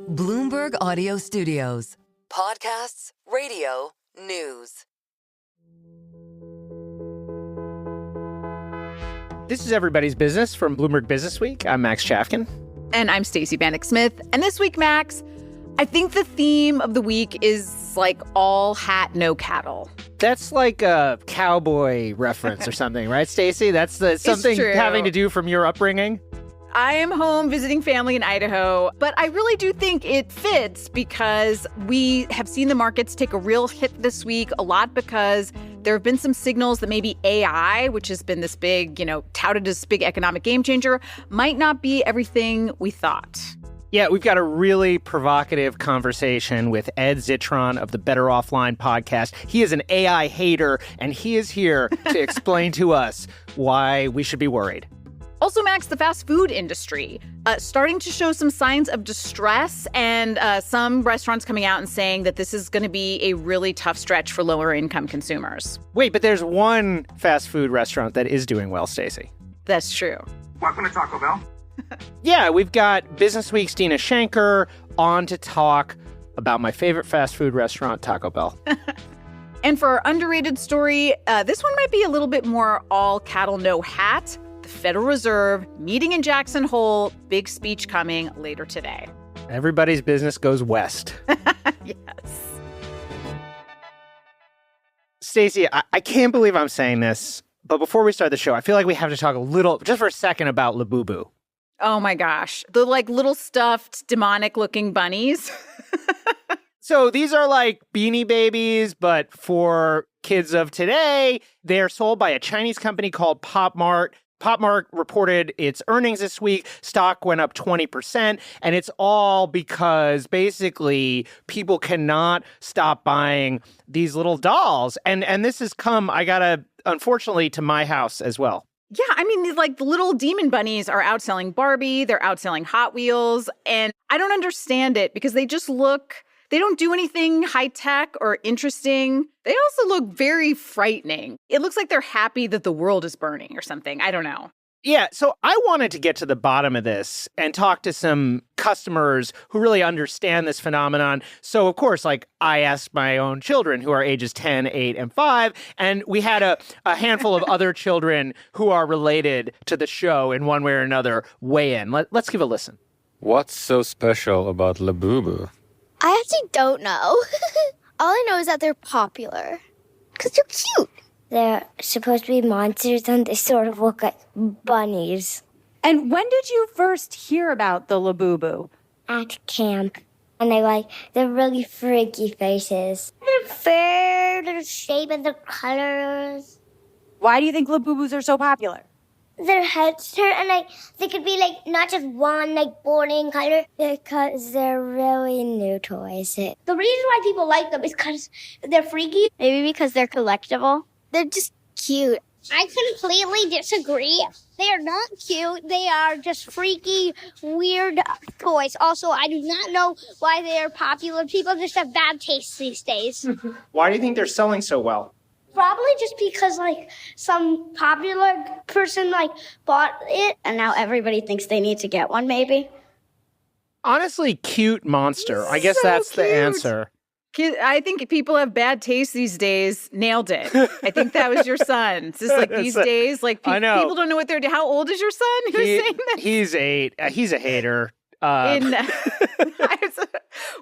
Bloomberg Audio Studios. Podcasts, radio, news. This is Everybody's Business from Bloomberg Business Week. I'm Max Chafkin. And I'm Stacey Bannock Smith. And this week, Max, I think the theme of the week is like all hat, no cattle. That's like a cowboy reference or something, right, Stacey? That's something having to do from your upbringing? I am home visiting family in Idaho, but I really do think it fits because we have seen the markets take a real hit this week, a lot because there have been some signals that maybe AI, which has been this big, touted as big economic game changer, might not be everything we thought. Yeah, we've got a really provocative conversation with Ed Zitron of the Better Offline podcast. He is an AI hater, and he is here to explain to us why we should be worried. Also, Max, the fast food industry starting to show some signs of distress and some restaurants coming out and saying that this is going to be a really tough stretch for lower income consumers. Wait, but there's one fast food restaurant that is doing well, Stacey. That's true. Welcome to Taco Bell. Yeah, we've got Business Week's Dina Schenker on to talk about my favorite fast food restaurant, Taco Bell. And for our underrated story, this one might be a little bit more all cattle, no hat. The Federal Reserve meeting in Jackson Hole, big speech coming later today. Everybody's business goes west. Yes. Stacey, I can't believe I'm saying this, but before we start the show, I feel like we have to talk just for a second about Labubu. Oh my gosh. The little stuffed demonic-looking bunnies. So these are like Beanie Babies, but for kids of today. They're sold by a Chinese company called Pop Mart. Pop Mart reported its earnings this week. Stock went up 20%. And it's all because basically people cannot stop buying these little dolls. And this has come, unfortunately, to my house as well. Yeah, I mean, the little demon bunnies are outselling Barbie. They're outselling Hot Wheels. And I don't understand it because they don't do anything high-tech or interesting. They also look very frightening. It looks like they're happy that the world is burning or something. I don't know. Yeah, so I wanted to get to the bottom of this and talk to some customers who really understand this phenomenon. So, of course, I asked my own children who are ages 10, 8, and 5, and we had a handful of other children who are related to the show in one way or another weigh in. Let's give a listen. What's so special about Labubu? I actually don't know. All I know is that they're popular. Because they're cute. They're supposed to be monsters and they sort of look like bunnies. And when did you first hear about the Labubu? At camp. And they're really freaky faces. Their fur, their shape, and their colors. Why do you think Labubus are so popular? Their heads turn and they could be not just one boring color because they're really new toys. The reason why people like them is because they're freaky. Maybe because they're collectible. They're just cute. I completely disagree. They are not cute. They are just freaky, weird toys. Also, I do not know why they are popular. People just have bad taste these days. Why do you think they're selling so well? Probably just because, some popular person, bought it. And now everybody thinks they need to get one, maybe. Honestly, cute monster. I guess that's the answer. I think people have bad taste these days. Nailed it. I think that was your son. It's just these days, I know. People don't know what they're doing. How old is your son? Who's saying that? He's 8. He's a hater.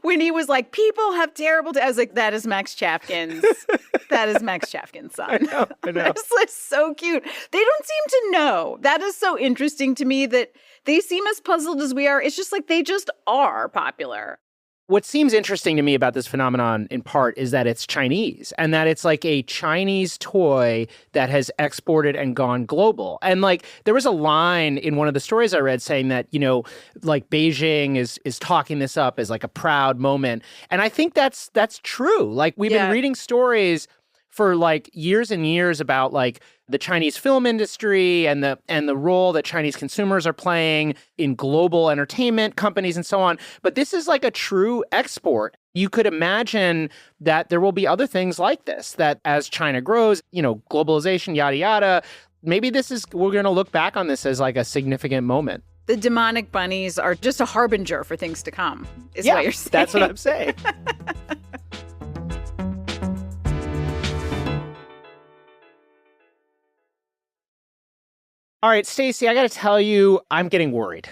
When he was like, people have terrible I was like, that is Max Chafkin's son. I know. That's so cute. They don't seem to know. That is so interesting to me that they seem as puzzled as we are. It's just they just are popular. What seems interesting to me about this phenomenon, in part, is that it's Chinese and that it's a Chinese toy that has exported and gone global. And there was a line in one of the stories I read saying that, Beijing is talking this up as a proud moment. And I think that's true. We've been reading stories for years and years about the Chinese film industry and the role that Chinese consumers are playing in global entertainment companies and so on. But this is a true export. You could imagine that there will be other things like this, that as China grows, globalization, yada, yada, maybe we're going to look back on this as a significant moment. The demonic bunnies are just a harbinger for things to come, is what you're saying. That's what I'm saying. All right, Stacey, I got to tell you, I'm getting worried.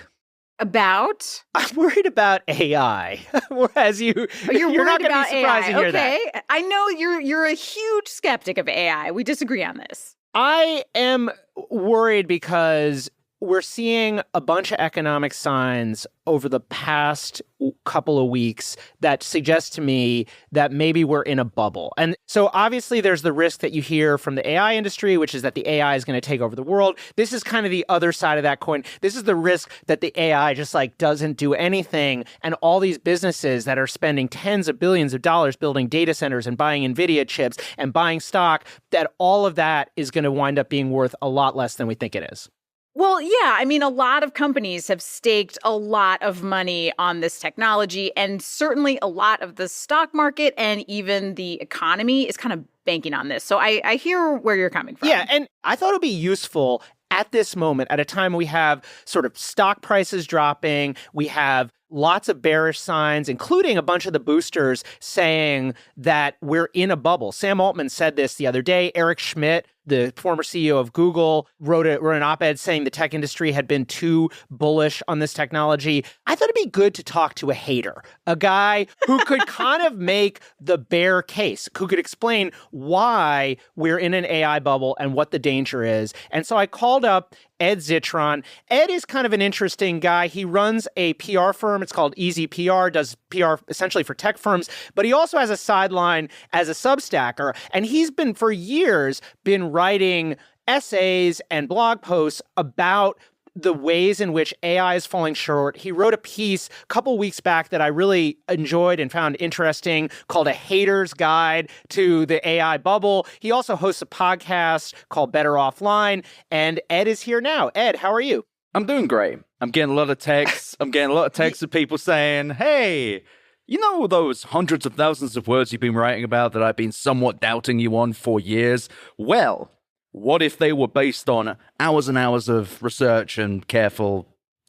About? I'm worried about AI. Whereas you're not going to be surprised to hear that. Okay, I know you're a huge skeptic of AI. We disagree on this. I am worried because we're seeing a bunch of economic signs over the past couple of weeks that suggest to me that maybe we're in a bubble. And so obviously there's the risk that you hear from the AI industry, which is that the AI is going to take over the world. This is kind of the other side of that coin. This is the risk that the AI just doesn't do anything. And all these businesses that are spending tens of billions of dollars building data centers and buying NVIDIA chips and buying stock, that all of that is going to wind up being worth a lot less than we think it is. Well, yeah, I mean, a lot of companies have staked a lot of money on this technology, and certainly a lot of the stock market and even the economy is kind of banking on this. So I hear where you're coming from. Yeah, and I thought it would be useful at this moment, at a time we have sort of stock prices dropping, we have lots of bearish signs, including a bunch of the boosters saying that we're in a bubble. Sam Altman said this the other day. Eric Schmidt, the former CEO of Google, wrote an op-ed saying the tech industry had been too bullish on this technology. I thought it'd be good to talk to a hater, a guy who could kind of make the bear case, who could explain why we're in an AI bubble and what the danger is. And so I called up Ed Zitron. Ed is kind of an interesting guy. He runs a PR firm. It's called Easy PR, does PR essentially for tech firms, but he also has a sideline as a Substacker. And he's been for years been writing essays and blog posts about the ways in which AI is falling short. He wrote a piece a couple weeks back that I really enjoyed and found interesting called A Hater's Guide to the AI Bubble. He also hosts a podcast called Better Offline, and Ed is here now. Ed, how are you? I'm doing great. I'm getting a lot of texts. I'm getting a lot of texts of people saying, hey, you know those hundreds of thousands of words you've been writing about that I've been somewhat doubting you on for years? Well, what if they were based on hours and hours of research and careful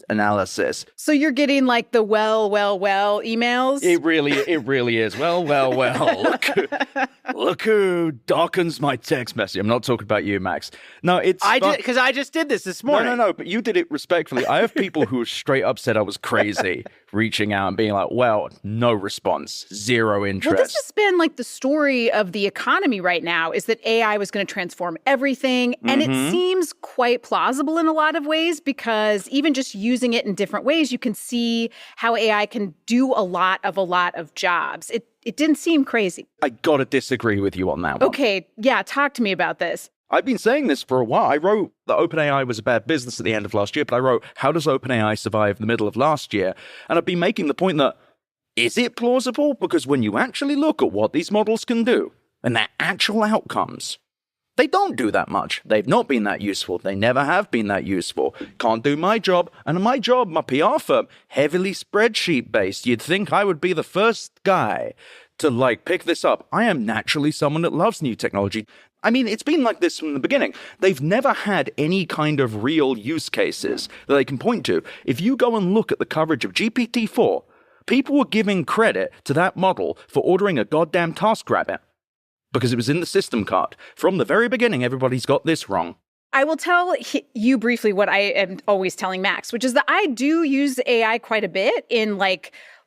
analysis? So you're getting like the well emails? It really is. Well. Look who darkens my text message. I'm not talking about you, Max. No, because I just did this morning. No, but you did it respectfully. I have people who straight up said I was crazy, reaching out and being like, well, no response, zero interest. Well, this has been like the story of the economy right now, is that AI was going to transform everything. And it seems quite plausible in a lot of ways, because even just using it in different ways, you can see how AI can do a lot of jobs. It didn't seem crazy. I gotta disagree with you on that one. Okay, yeah, talk to me about this. I've been saying this for a while. I wrote that OpenAI was a bad business at the end of last year, but I wrote, how does OpenAI survive the middle of last year? And I've been making the point that, is it plausible? Because when you actually look at what these models can do and their actual outcomes, they don't do that much. They've not been that useful. They never have been that useful. Can't do my job. And my job, my PR firm, heavily spreadsheet-based. You'd think I would be the first guy to pick this up. I am naturally someone that loves new technology. I mean, it's been like this from the beginning. They've never had any kind of real use cases that they can point to. If you go and look at the coverage of GPT-4, people were giving credit to that model for ordering a goddamn TaskRabbit because it was in the system card. From the very beginning, everybody's got this wrong. I will tell you briefly what I am always telling Max, which is that I do use AI quite a bit in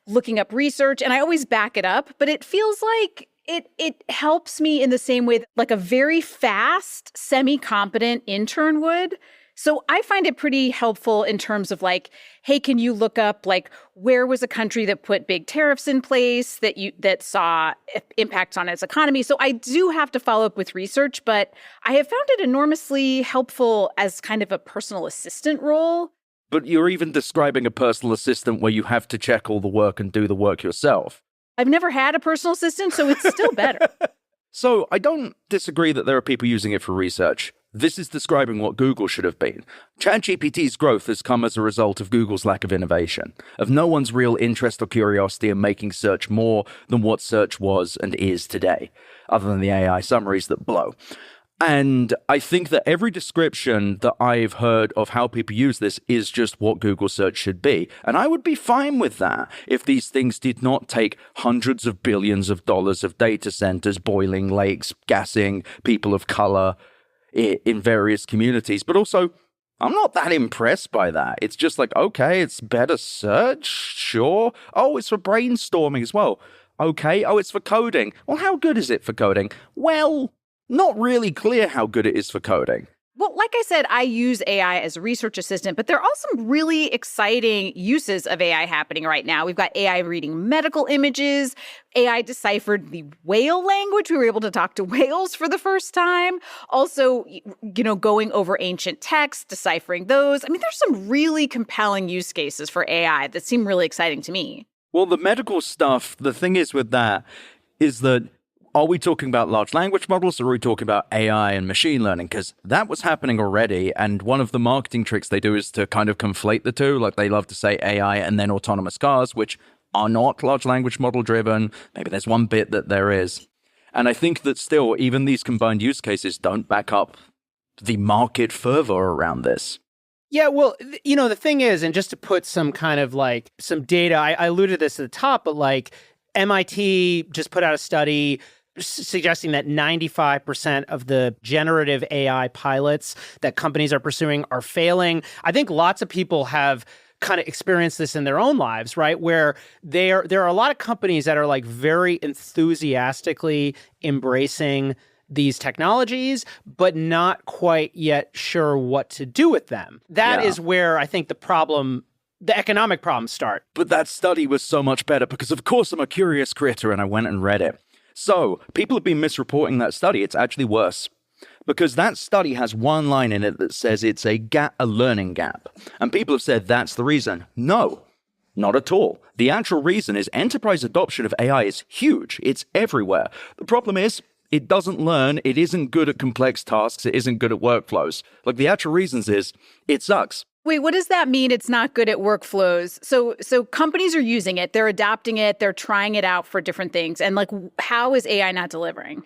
looking up research, and I always back it up, but it feels like it helps me in the same way that a very fast, semi-competent intern would. So I find it pretty helpful in terms of hey, can you look up where was a country that put big tariffs in place that saw impacts on its economy? So I do have to follow up with research, but I have found it enormously helpful as kind of a personal assistant role. But you're even describing a personal assistant where you have to check all the work and do the work yourself. I've never had a personal assistant, so it's still better. So I don't disagree that there are people using it for research. This is describing what Google should have been. ChatGPT's growth has come as a result of Google's lack of innovation, of no one's real interest or curiosity in making search more than what search was and is today, other than the AI summaries that blow. And I think that every description that I've heard of how people use this is just what Google search should be. And I would be fine with that if these things did not take hundreds of billions of dollars of data centers, boiling lakes, gassing people of color in various communities. But also, I'm not that impressed by that. It's just like, okay, it's better search, sure. Oh, it's for brainstorming as well. Okay, oh, it's for coding. Well, how good is it for coding? Well, not really clear how good it is for coding. Well, like I said, I use AI as a research assistant, but there are some really exciting uses of AI happening right now. We've got AI reading medical images. AI deciphered the whale language. We were able to talk to whales for the first time. Also, going over ancient texts, deciphering those. I mean, there's some really compelling use cases for AI that seem really exciting to me. Well, the medical stuff, the thing is with that is that, are we talking about large language models or are we talking about AI and machine learning? Because that was happening already. And one of the marketing tricks they do is to kind of conflate the two. Like they love to say AI and then autonomous cars, which are not large language model driven. Maybe there's one bit that there is. And I think that still, even these combined use cases don't back up the market further around this. Yeah, well, the thing is, and just to put some kind of like some data, I alluded to this at the top, but like MIT just put out a study suggesting that 95% of the generative AI pilots that companies are pursuing are failing. I think lots of people have kind of experienced this in their own lives, right? Where there are a lot of companies that are like very enthusiastically embracing these technologies, but not quite yet sure what to do with them. That is where I think the economic problems start. But that study was so much better because, of course, I'm a curious critter and I went and read it. So people have been misreporting that study. It's actually worse because that study has one line in it that says it's a learning gap. And people have said that's the reason. No, not at all. The actual reason is enterprise adoption of AI is huge. It's everywhere. The problem is it doesn't learn. It isn't good at complex tasks. It isn't good at workflows. Like the actual reasons is it sucks. Wait, what does that mean? It's not good at workflows. So companies are using it. They're adopting it. They're trying it out for different things. And like, how is AI not delivering?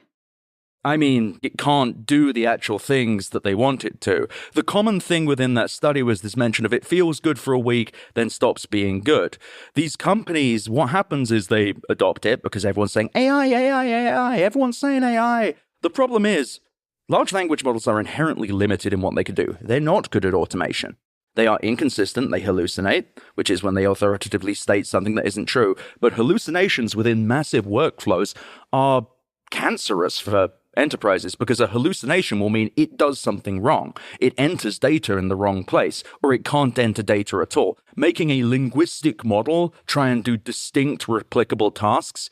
I mean, it can't do the actual things that they want it to. The common thing within that study was this mention of it feels good for a week, then stops being good. These companies, what happens is they adopt it because everyone's saying AI, AI, AI. Everyone's saying AI. The problem is, large language models are inherently limited in what they can do. They're not good at automation. They are inconsistent, they hallucinate, which is when they authoritatively state something that isn't true. But hallucinations within massive workflows are cancerous for enterprises because a hallucination will mean it does something wrong. It enters data in the wrong place, or it can't enter data at all. Making a linguistic model try and do distinct replicable tasks,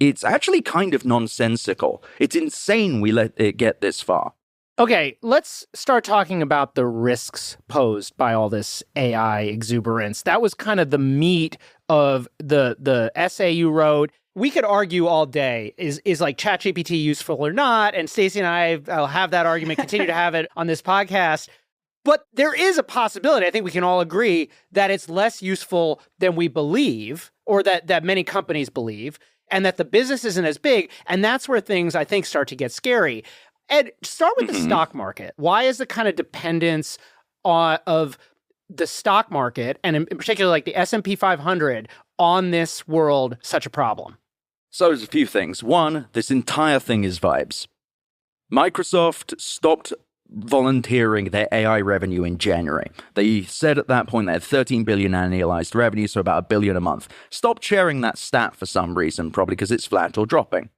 it's actually kind of nonsensical. It's insane we let it get this far. Okay, let's start talking about the risks posed by all this AI exuberance. That was kind of the meat of the essay you wrote. We could argue all day, is like ChatGPT useful or not? And Stacey and I'll have that argument, continue to have it on this podcast. But there is a possibility, I think we can all agree, that it's less useful than we believe, or that many companies believe, and that the business isn't as big. And that's where things, I think, start to get scary. Ed, start with the stock market. Why is the kind of dependence of the stock market, and in particular like the S&P 500, on this world such a problem? So there's a few things. One, this entire thing is vibes. Microsoft stopped volunteering their AI revenue in January. They said at that point they had 13 billion annualized revenue, so about $1 billion a month. Stopped sharing that stat for some reason, probably because it's flat or dropping.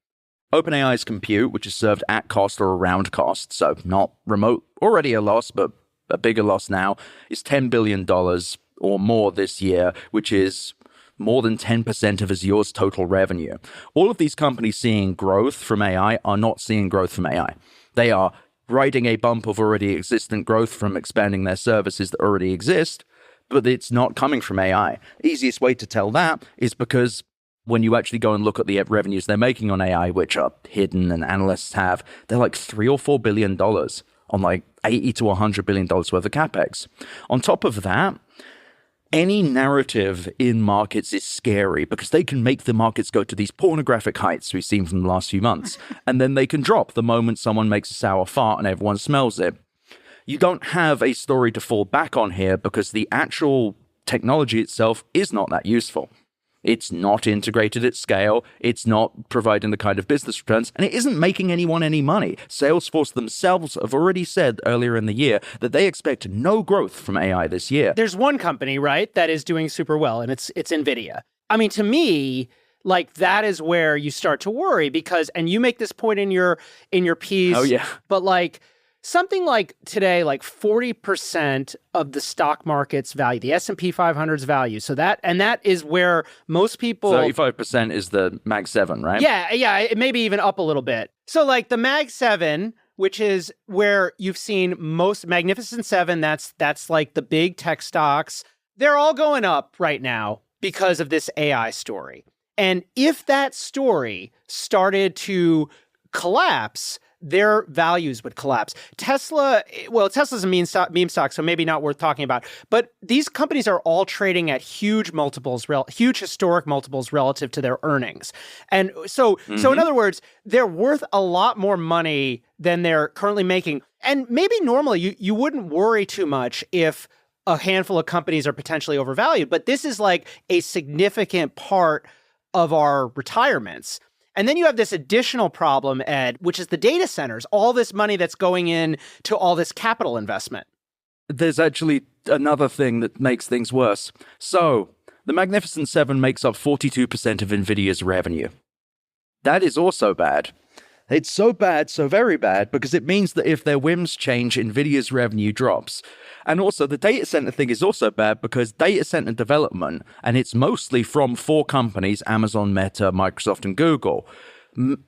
OpenAI's compute, which is served at cost or around cost, so not remote, already a loss, but a bigger loss now, is $10 billion or more this year, which is more than 10% of Azure's total revenue. All of these companies seeing growth from AI are not seeing growth from AI. They are riding a bump of already existent growth from expanding their services that already exist, but it's not coming from AI. Easiest way to tell that is because when you actually go and look at the revenues they're making on AI, which are hidden and analysts have, they're like $3 or $4 billion on like $80 to $100 billion worth of capex. On top of that, Any narrative in markets is scary because they can make the markets go to these pornographic heights we've seen from the last few months, and then they can drop the moment someone makes a sour fart and everyone smells it. You don't have a story to fall back on here because the actual technology itself is not that useful. It's not integrated at scale, it's not providing the kind of business returns, and it isn't making anyone any money. Salesforce themselves have already said earlier in the year that they expect no growth from AI this year. There's one company, right, that is doing super well, and it's NVIDIA. I mean, to me, like, that is where you start to worry because, and you make this point in your piece. Oh, yeah. But like, something like today, like 40% of the stock market's value, the S&P 500's value. So that is where most people... 35% is the Mag 7, right? Yeah, it may be even up a little bit. So like the Mag 7, which is where you've seen most Magnificent 7, that's like the big tech stocks. They're all going up right now because of this AI story. And if that story started to collapse, their values would collapse. Tesla's a meme stock, so maybe not worth talking about. But these companies are all trading at huge multiples, huge historic multiples relative to their earnings. And so in other words, they're worth a lot more money than they're currently making. And maybe normally you wouldn't worry too much if a handful of companies are potentially overvalued. But this is like a significant part of our retirements. And then you have this additional problem, Ed, which is the data centers, all this money that's going in to all this capital investment. There's actually another thing that makes things worse. So, the Magnificent 7 makes up 42% of NVIDIA's revenue. That is also bad. It's so bad, so very bad, because it means that if their whims change, NVIDIA's revenue drops. And also, the data center thing is also bad because data center development, and it's mostly from 4 companies, Amazon, Meta, Microsoft, and Google,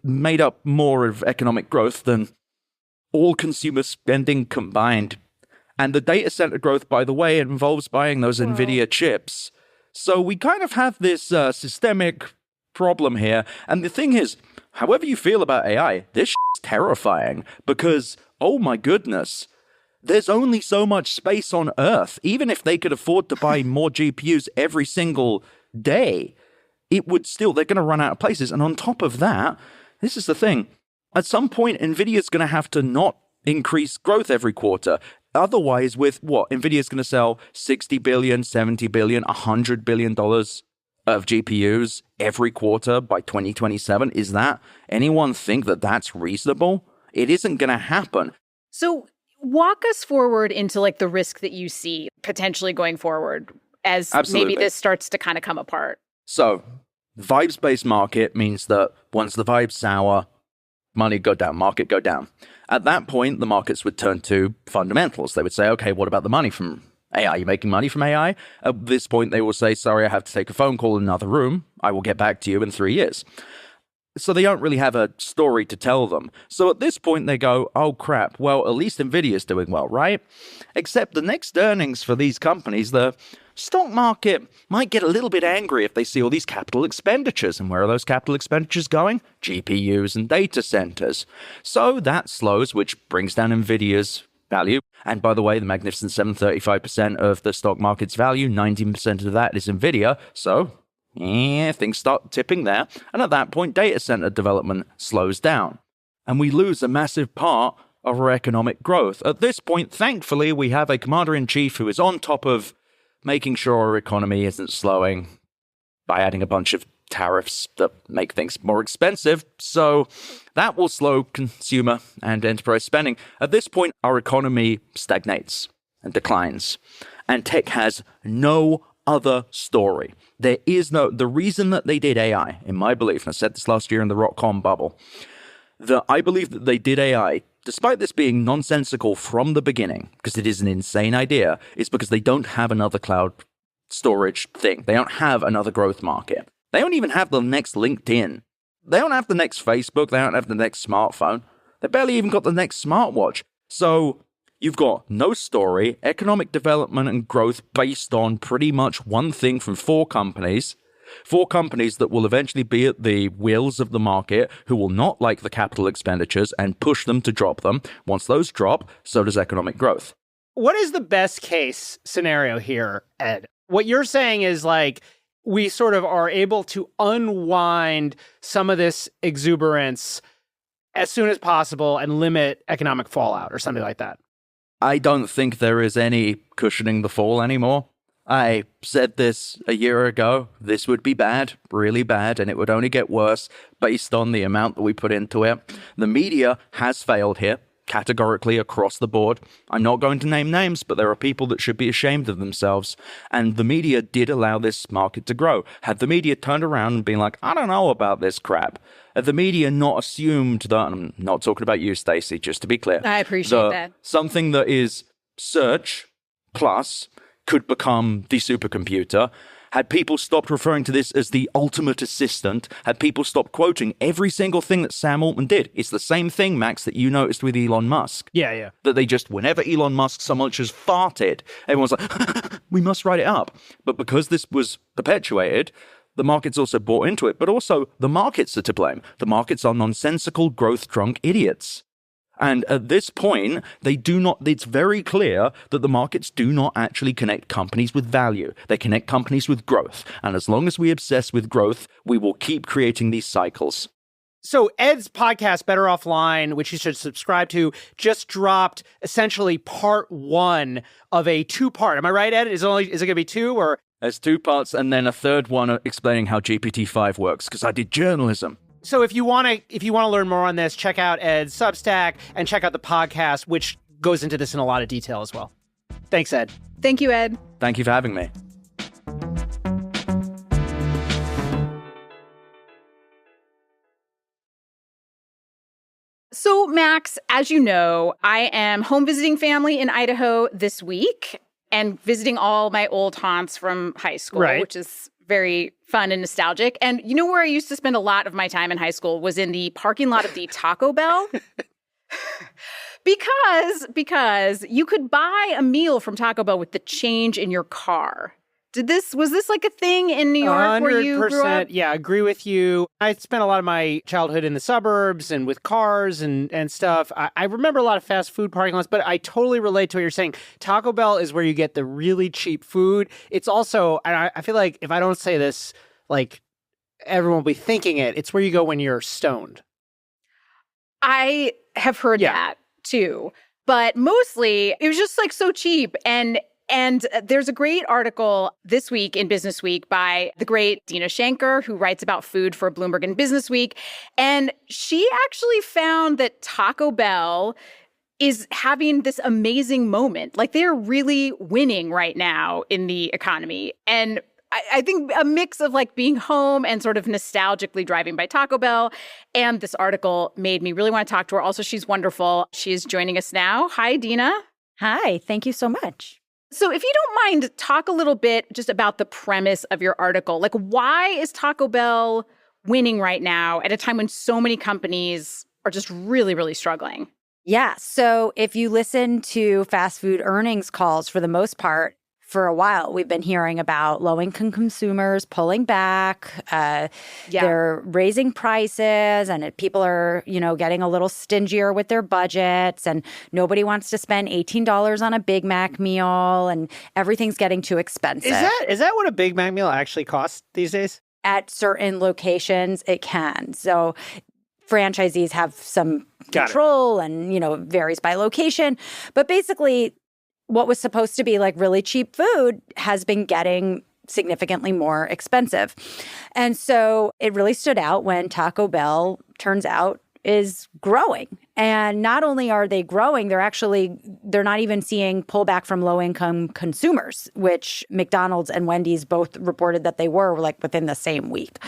made up more of economic growth than all consumer spending combined. And the data center growth, by the way, involves buying those NVIDIA chips. So we kind of have this systemic problem here. And the thing is, however you feel about AI, this is terrifying because, oh my goodness, there's only so much space on Earth. Even if they could afford to buy more GPUs every single day, they're going to run out of places. And on top of that, this is the thing. At some point, NVIDIA's going to have to not increase growth every quarter. Otherwise, with what? NVIDIA's going to sell $60 billion, $70 billion, $100 billion of GPUs every quarter by 2027. Is that, anyone think that that's reasonable? It isn't going to happen. So walk us forward into like the risk that you see potentially going forward as Absolutely. Maybe this starts to kind of come apart. So vibes-based market means that once the vibe's sour, money go down, market go down. At that point, the markets would turn to fundamentals. They would say, okay, what about the money from AI? Are you making money from AI? At this point, they will say, sorry, I have to take a phone call in another room. I will get back to you in 3 years. So they don't really have a story to tell them. So at this point, they go, oh, crap. Well, at least NVIDIA's doing well, right? Except the next earnings for these companies, the stock market might get a little bit angry if they see all these capital expenditures. And where are those capital expenditures going? GPUs and data centers. So that slows, which brings down NVIDIA's value. And by the way, the Magnificent 7, 35% of the stock market's value, 19% of that is NVIDIA. So things start tipping there. And at that point, data center development slows down. And we lose a massive part of our economic growth. At this point, thankfully, we have a commander-in-chief who is on top of making sure our economy isn't slowing by adding a bunch of tariffs that make things more expensive. So that will slow consumer and enterprise spending. At this point, our economy stagnates and declines. And tech has no other story. The reason that they did AI, in my belief, and I said this last year in the .com bubble, I believe that they did AI, despite this being nonsensical from the beginning, because it is an insane idea, is because they don't have another cloud storage thing. They don't have another growth market. They don't even have the next LinkedIn. They don't have the next Facebook. They don't have the next smartphone. They barely even got the next smartwatch. So you've got no story, economic development and growth based on pretty much one thing from 4 companies. 4 companies that will eventually be at the wheels of the market, who will not like the capital expenditures and push them to drop them. Once those drop, so does economic growth. What is the best case scenario here, Ed? What you're saying is like we sort of are able to unwind some of this exuberance as soon as possible and limit economic fallout or something like that. I don't think there is any cushioning the fall anymore. I said this a year ago. This would be bad, really bad, and it would only get worse based on the amount that we put into it. The media has failed here, categorically across the board. I'm not going to name names, but there are people that should be ashamed of themselves. And the media did allow this market to grow. Had the media turned around and been like, I don't know about this crap, had the media not assumed that, I'm not talking about you, Stacey, just to be clear. I appreciate that. Something that is search plus could become the supercomputer. Had people stopped referring to this as the ultimate assistant, had people stopped quoting every single thing that Sam Altman did. It's the same thing, Max, that you noticed with Elon Musk. Yeah. That they just, whenever Elon Musk so much as farted, everyone's like, we must write it up. But because this was perpetuated, the markets also bought into it. But also, the markets are to blame. The markets are nonsensical, growth-drunk idiots. And at this point, it's very clear that the markets do not actually connect companies with value. They connect companies with growth. And as long as we obsess with growth, we will keep creating these cycles. So Ed's podcast, Better Offline, which you should subscribe to, just dropped essentially part 1 of a 2-part. Am I right, Ed? Is it going to be 2 or? There's 2 parts and then a third one explaining how GPT-5 works, because I did journalism. So if you want to learn more on this, check out Ed's Substack and check out the podcast, which goes into this in a lot of detail as well. Thanks, Ed. Thank you, Ed. Thank you for having me. So, Max, as you know, I am home visiting family in Idaho this week and visiting all my old haunts from high school, which is very fun and nostalgic. And you know where I used to spend a lot of my time in high school was in the parking lot of the Taco Bell. Because you could buy a meal from Taco Bell with the change in your car. Was this like a thing in New York where you grew up? Yeah, I agree with you. I spent a lot of my childhood in the suburbs and with cars and stuff. I remember a lot of fast food parking lots, but I totally relate to what you're saying. Taco Bell is where you get the really cheap food. It's also, and I feel like if I don't say this, like everyone will be thinking it, it's where you go when you're stoned. I have heard that too. But mostly it was just like so cheap. And there's a great article this week in Business Week by the great Dina Shanker, who writes about food for Bloomberg and Business Week. And she actually found that Taco Bell is having this amazing moment. Like they're really winning right now in the economy. And I think a mix of like being home and sort of nostalgically driving by Taco Bell. And this article made me really want to talk to her. Also, she's wonderful. She's joining us now. Hi, Dina. Hi, thank you so much. So if you don't mind, talk a little bit just about the premise of your article. Like, why is Taco Bell winning right now at a time when so many companies are just really, really struggling? Yeah. So if you listen to fast food earnings calls, for the most part, for a while, we've been hearing about low-income consumers pulling back. They're raising prices, and people are, getting a little stingier with their budgets, and nobody wants to spend $18 on a Big Mac meal, and everything's getting too expensive. Is that what a Big Mac meal actually costs these days? At certain locations, it can. So franchisees have some control and, varies by location. But basically, what was supposed to be like really cheap food has been getting significantly more expensive. And so it really stood out when Taco Bell, turns out, is growing. And not only are they growing, they're not even seeing pullback from low-income consumers, which McDonald's and Wendy's both reported that they were like within the same week.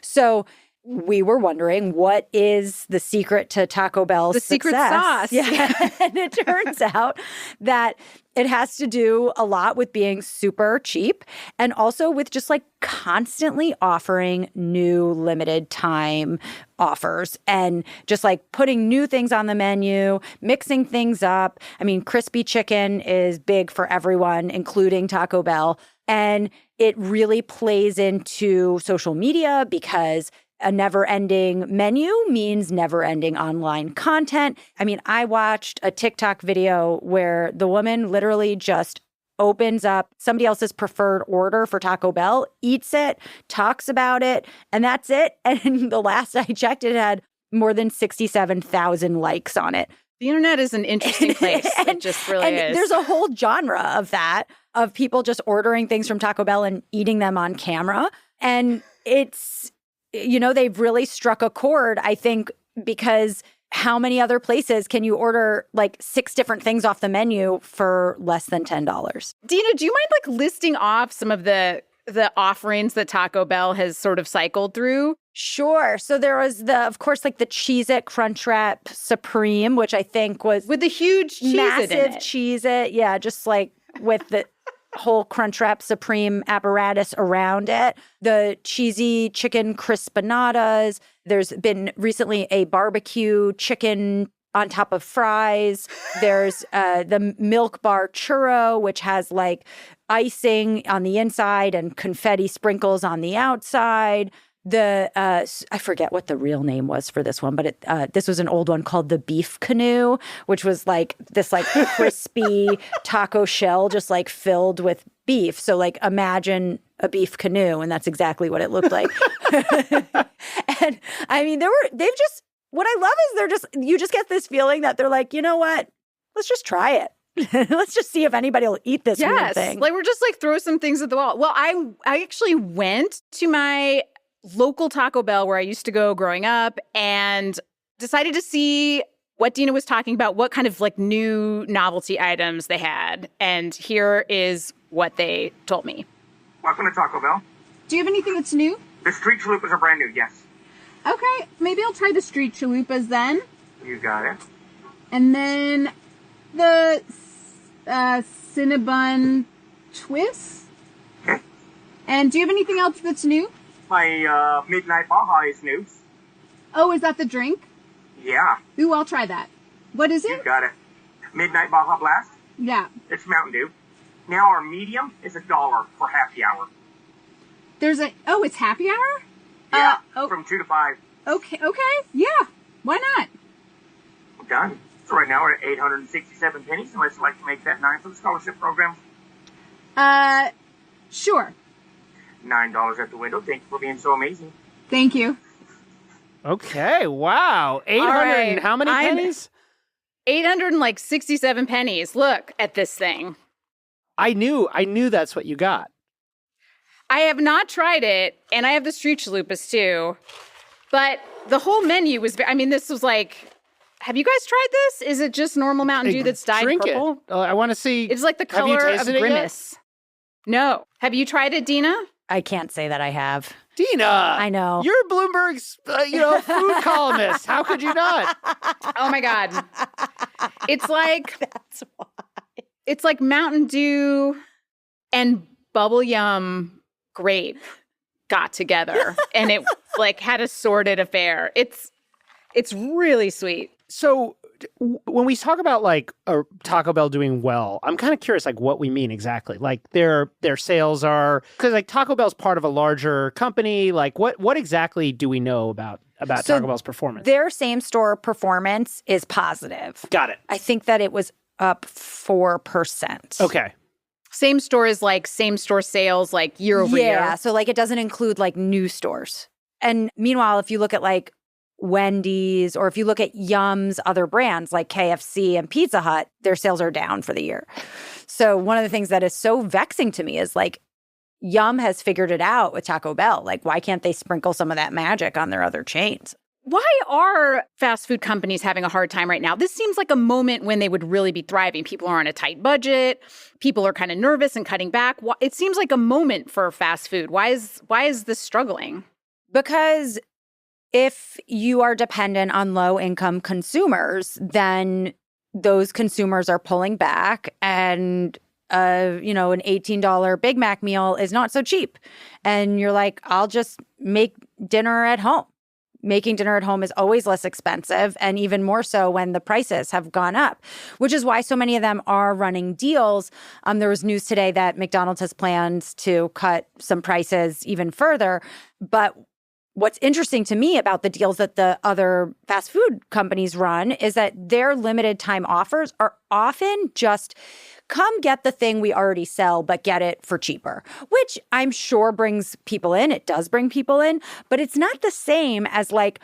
So we were wondering, what is the secret to Taco Bell's success? Secret sauce. Yeah. And it turns out that it has to do a lot with being super cheap and also with just like constantly offering new limited time offers and just like putting new things on the menu, mixing things up. I mean, crispy chicken is big for everyone, including Taco Bell. And it really plays into social media because a never-ending menu means never-ending online content. I mean, I watched a TikTok video where the woman literally just opens up somebody else's preferred order for Taco Bell, eats it, talks about it, and that's it. And the last I checked, it had more than 67,000 likes on it. The internet is an interesting place. It just really is. There's a whole genre of that, of people just ordering things from Taco Bell and eating them on camera. And it's, they've really struck a chord, I think, because how many other places can you order like 6 different things off the menu for less than $10? Dina, do you mind listing off some of the offerings that Taco Bell has sort of cycled through? Sure. So there was of course, the Cheez-It Crunchwrap Supreme, which I think was with the huge Cheez-It massive in it. Cheez-It. Yeah, just with the whole Crunchwrap Supreme apparatus around it. The cheesy chicken crispinadas. There's been recently a barbecue chicken on top of fries. There's the Milk Bar Churro, which has icing on the inside and confetti sprinkles on the outside. I forget what the real name was for this one, but this was an old one called the Beef Canoe, which was this crispy taco shell just filled with beef. So imagine a beef canoe, and that's exactly what it looked like. And I mean, what I love is you just get this feeling that they're you know what? Let's just try it. Let's just see if anybody will eat this weird thing. We're just throw some things at the wall. Well, I actually went to my local Taco Bell where I used to go growing up and decided to see what Dina was talking about, what kind of new novelty items they had. And here is what they told me. Welcome to Taco Bell. Do you have anything that's new? The street chalupas are brand new, yes. Okay, maybe I'll try the street chalupas then. You got it. And then the Cinnabon twist. Okay. And do you have anything else that's new? My Midnight Baja is new. Oh, is that the drink? Yeah. Ooh, I'll try that. What is You it? got it. Midnight Baja Blast. Yeah. It's Mountain Dew. Now our medium is $1 for happy hour. It's happy hour? Yeah, from 2 to 5. Okay, yeah. Why not? Done. So right now we're at 867 pennies, unless you'd like to make that 9 for the scholarship program. Sure. $9 at the window. Thank you for being so amazing. Thank you. Okay, wow. 800 right. how many pennies? 867 pennies. Look at this thing. I knew that's what you got. I have not tried it, and I have the street chalupas too. But the whole menu was this was have you guys tried this? Is it just normal Mountain Dew that's dyed Drink purple? It. I want to see. It's the color of Grimace. No. Have you tried it, Dina? I can't say that I have. Dina, I know. You're Bloomberg's, food columnist. How could you not? Oh my God. It's That's why. It's like Mountain Dew and Bubble Yum grape got together, and it had a sordid affair. It's really sweet. So when we talk about Taco Bell doing well, I'm kind of curious what we mean exactly. Their sales are, because Taco Bell's part of a larger company. What exactly do we know about Taco Bell's performance? Their same store performance is positive. Got it. I think that it was up 4%. Okay. Same store is same store sales year over year. Yeah, so it doesn't include new stores. And meanwhile, if you look at Wendy's, or if you look at Yum's other brands like KFC and Pizza Hut, their sales are down for the year. So one of the things that is so vexing to me is Yum has figured it out with Taco Bell. Why can't they sprinkle some of that magic on their other chains? Why are fast food companies having a hard time right now? This seems like a moment when they would really be thriving. People are on a tight budget. People are kind of nervous and cutting back. It seems like a moment for fast food. Why is this struggling? Because if you are dependent on low-income consumers, then those consumers are pulling back, and an $18 Big Mac meal is not so cheap. And you're I'll just make dinner at home. Making dinner at home is always less expensive, and even more so when the prices have gone up, which is why so many of them are running deals. There was news today that McDonald's has plans to cut some prices even further. But what's interesting to me about the deals that the other fast food companies run is that their limited time offers are often just come get the thing we already sell, but get it for cheaper, which I'm sure brings people in. It does bring people in, but it's not the same as like,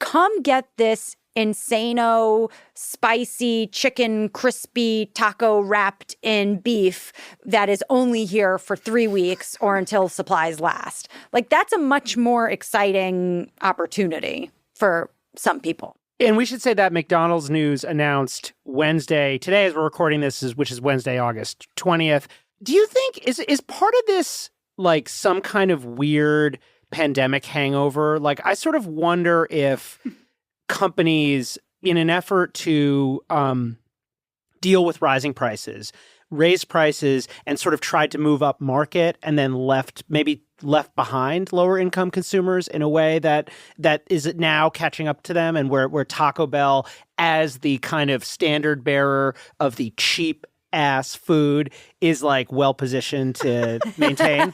come get this insano, spicy, chicken, crispy taco wrapped in beef that is only here for 3 weeks or until supplies last. Like, that's a much more exciting opportunity for some people. And we should say that McDonald's news announced Wednesday, today as we're recording this, which is Wednesday, August 20th. Do you think, is part of this like some kind of weird pandemic hangover? Like, I sort of wonder if companies, in an effort to deal with rising prices, raised prices and sort of tried to move up market and then left behind lower income consumers in a way that is now catching up to them, and where Taco Bell, as the kind of standard bearer of the cheap ass food, is like well positioned to maintain.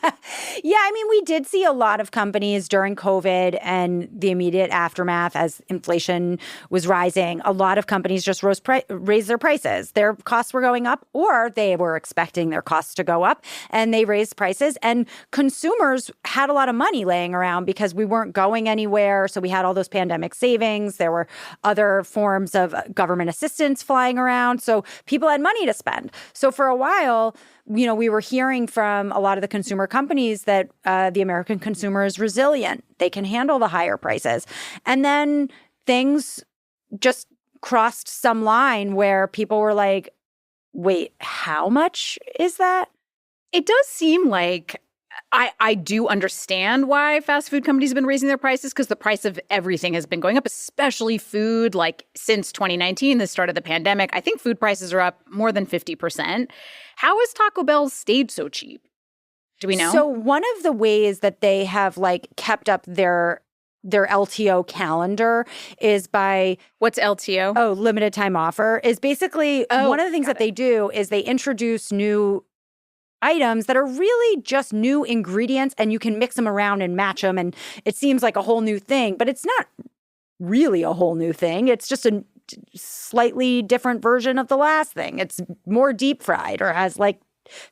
Yeah, I mean, we did see a lot of companies during COVID and the immediate aftermath as inflation was rising. A lot of companies just raised their prices. Their costs were going up, or they were expecting their costs to go up, and they raised prices. And consumers had a lot of money laying around because we weren't going anywhere. So we had all those pandemic savings. There were other forms of government assistance flying around. So people had money to spend. So for a while, we were hearing from a lot of the consumer companies that the American consumer is resilient. They can handle the higher prices. And then things just crossed some line where people were like, wait, how much is that? It does seem like I do understand why fast food companies have been raising their prices, because the price of everything has been going up, especially food. Like, since 2019, the start of the pandemic, I think food prices are up more than 50%. How has Taco Bell stayed so cheap? Do we know? So one of the ways that they have like kept up their LTO calendar is by... What's LTO? Oh, limited time offer. Is basically one of the things that they do is they introduce new items that are really just new ingredients, and you can mix them around and match them, and it seems like a whole new thing, but it's not really a whole new thing. It's just a slightly different version of the last thing. It's more deep fried or has like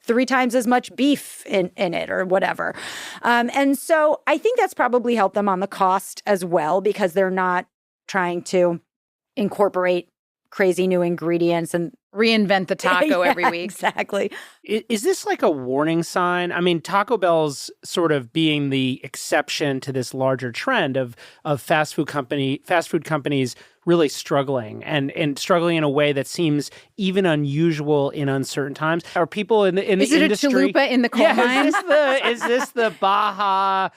3 times as much beef in it or whatever. And so I think that's probably helped them on the cost as well, because they're not trying to incorporate crazy new ingredients and reinvent the taco every week. Exactly. Is this like a warning sign? I mean, Taco Bell's sort of being the exception to this larger trend of fast food companies really struggling and struggling in a way that seems even unusual in uncertain times. Are people in the industry? Is it a chalupa in the coal mine? Is this the Baja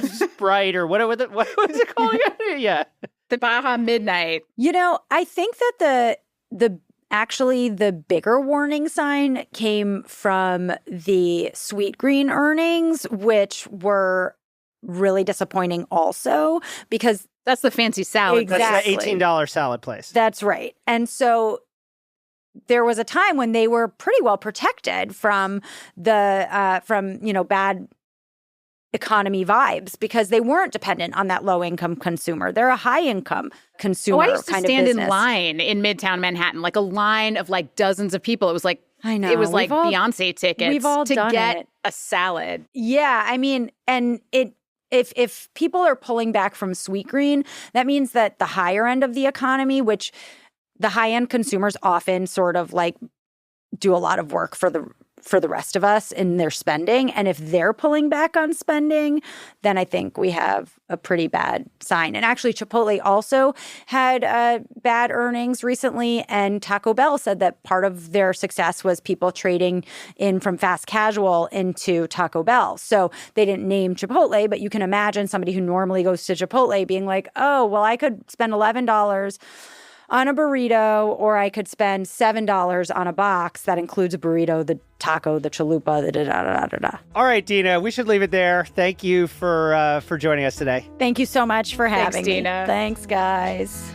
Sprite or what was it called again? Yeah. The Baja Midnight. I think that the bigger warning sign came from the Sweetgreen earnings, which were really disappointing also, because that's the fancy salad. Exactly. That's the $18 salad place. That's right. And so there was a time when they were pretty well protected from bad economy vibes, because they weren't dependent on that low-income consumer. They're a high-income consumer I used to kind stand of business. in line in Midtown Manhattan, like a line of like dozens of people. It was like, I know. It was like Beyonce tickets we've all to done get it. a salad. Yeah, I mean, and if people are pulling back from Sweetgreen, that means that the higher end of the economy, which the high-end consumers often sort of like do a lot of work for the rest of us in their spending. And if they're pulling back on spending, then I think we have a pretty bad sign. And actually, Chipotle also had bad earnings recently. And Taco Bell said that part of their success was people trading in from fast casual into Taco Bell. So they didn't name Chipotle, but you can imagine somebody who normally goes to Chipotle being like, oh, well, I could spend $11 on a burrito, or I could spend $7 on a box that includes a burrito, the taco, the chalupa, the da-da-da-da-da. All right, Dina, we should leave it there. Thank you for joining us today. Thank you so much for having me. Dina. Thanks, guys.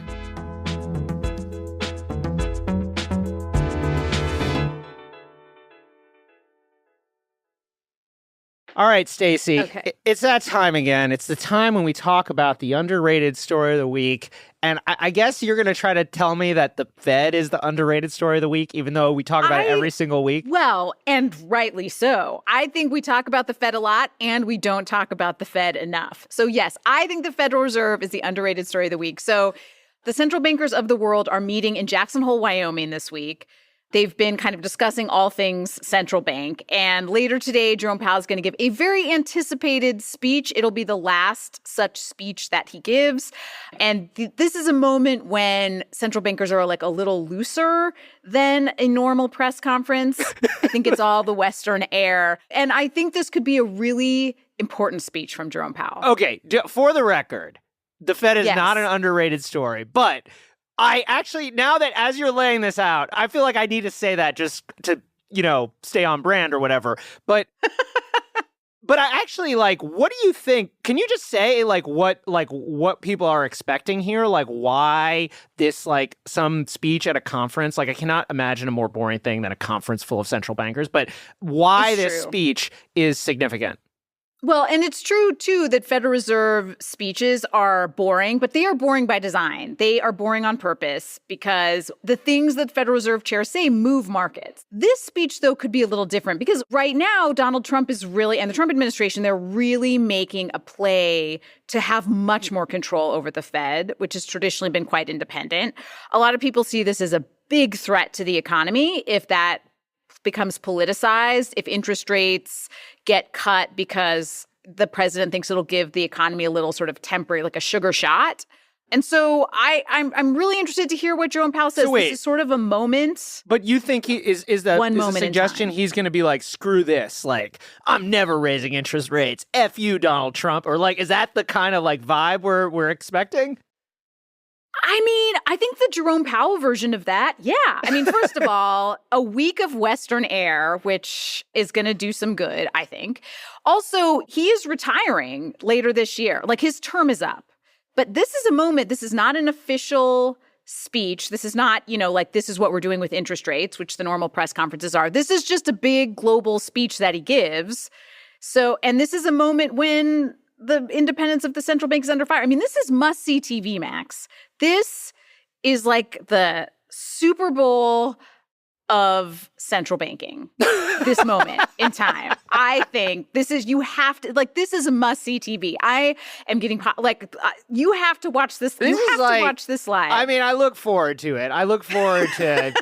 All right, Stacey, Okay. It's that time again. It's the time when we talk about the underrated story of the week. And I guess you're going to try to tell me that the Fed is the underrated story of the week, even though we talk about it every single week. Well, and rightly so. I think we talk about the Fed a lot, and we don't talk about the Fed enough. So yes, I think the Federal Reserve is the underrated story of the week. So the central bankers of the world are meeting in Jackson Hole, Wyoming this week. They've been kind of discussing all things central bank. And later today, Jerome Powell is going to give a very anticipated speech. It'll be the last such speech that he gives. And this is a moment when central bankers are like a little looser than a normal press conference. I think it's all the Western air. And I think this could be a really important speech from Jerome Powell. Okay, for the record, the Fed is not an underrated story, but I actually, now that as you're laying this out, I feel like I need to say that just to, stay on brand or whatever. But but I actually, what do you think? Can you just say what people are expecting here? Like why this, some speech at a conference? I cannot imagine a more boring thing than a conference full of central bankers, but why this speech is significant. Well, and it's true, too, that Federal Reserve speeches are boring, but they are boring by design. They are boring on purpose because the things that Federal Reserve chairs say move markets. This speech, though, could be a little different because right now, Donald Trump is really, and the Trump administration, they're really making a play to have much more control over the Fed, which has traditionally been quite independent. A lot of people see this as a big threat to the economy if that becomes politicized, if interest rates get cut because the president thinks it'll give the economy a little sort of temporary, like a sugar shot. And so I'm really interested to hear what Jerome Powell says. So wait, this is sort of a moment. But you think he is that one is moment a suggestion he's going to be like, screw this, I'm never raising interest rates, F you, Donald Trump, or is that the kind of vibe we're expecting? I mean, I think the Jerome Powell version of that, yeah. I mean, first of all, a week of Western air, which is going to do some good, I think. Also, he is retiring later this year. His term is up. But this is a moment, this is not an official speech. This is not, this is what we're doing with interest rates, which the normal press conferences are. This is just a big global speech that he gives. So, and this is a moment when the independence of the central bank is under fire. I mean, this is must-see TV, Max. This is the Super Bowl of central banking, this moment in time. I think this is, you have to, this is a must-see TV. I am getting, you have to watch this. You have to watch this live. I mean, I look forward to it. I look forward to,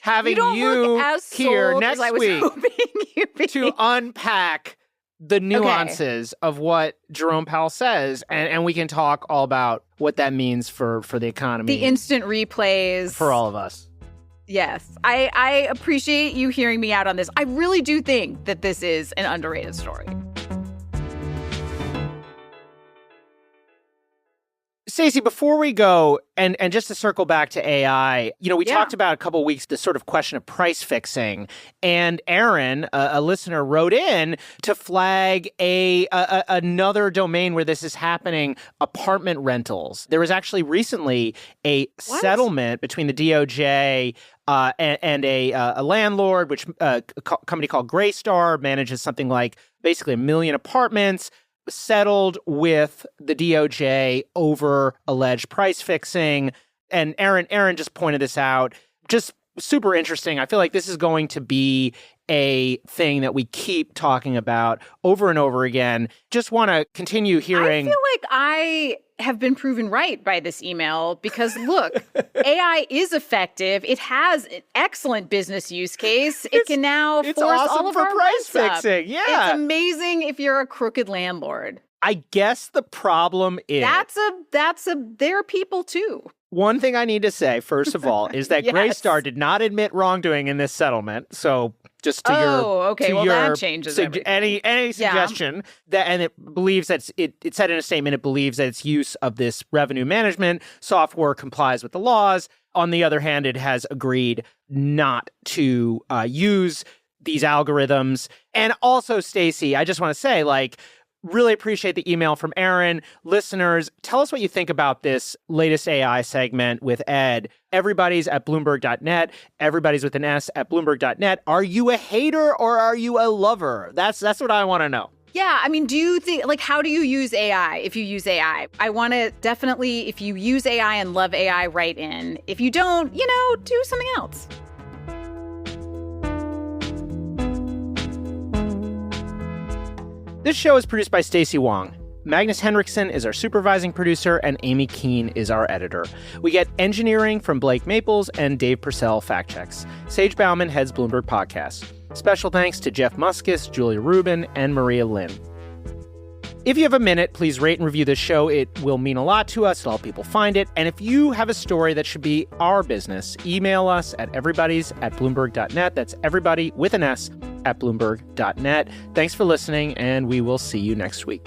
having you here next week to unpack the nuances of what Jerome Powell says, and we can talk all about what that means for the economy. The instant replays. For all of us. Yes. I appreciate you hearing me out on this. I really do think that this is an underrated story. Stacey, before we go, and just to circle back to AI, we talked about a couple of weeks this sort of question of price fixing, and Aaron, a listener, wrote in to flag another domain where this is happening: apartment rentals. There was actually recently a settlement between the DOJ and a landlord, which a company called Greystar manages something like basically 1 million apartments. Settled with the DOJ over alleged price fixing. And Aaron just pointed this out. Just super interesting. I feel like this is going to be a thing that we keep talking about over and over again. Just want to continue hearing. I feel like I have been proven right by this email because, look, AI is effective. It has an excellent business use case. It can now force awesome all of for our price rents fixing. up. Yeah. It's amazing if you're a crooked landlord. I guess the problem is they're people too. One thing I need to say, first of all, is that Greystar did not admit wrongdoing in this settlement. So just to that changes any suggestion that, and it believes that it said in a statement, it believes that its use of this revenue management software complies with the laws. On the other hand, it has agreed not to use these algorithms. And also, Stacey, I just want to say, Really appreciate the email from Aaron. Listeners, tell us what you think about this latest AI segment with Ed. Everybody's at Bloomberg.net. Everybody's with an S at Bloomberg.net. Are you a hater or are you a lover? That's what I want to know. Yeah, I mean, do you think, like, how do you use AI if you use AI? I want to definitely, if you use AI and love AI, write in. If you don't, do something else. This show is produced by Stacey Wong. Magnus Henriksen is our supervising producer, and Amy Keene is our editor. We get engineering from Blake Maples, and Dave Purcell fact checks. Sage Bauman heads Bloomberg Podcasts. Special thanks to Jeff Muskus, Julia Rubin, and Maria Lynn. If you have a minute, please rate and review this show. It will mean a lot to us. It'll help people find it. And if you have a story that should be our business, email us at everybodies@bloomberg.net. That's everybody with an S at bloomberg.net. Thanks for listening, and we will see you next week.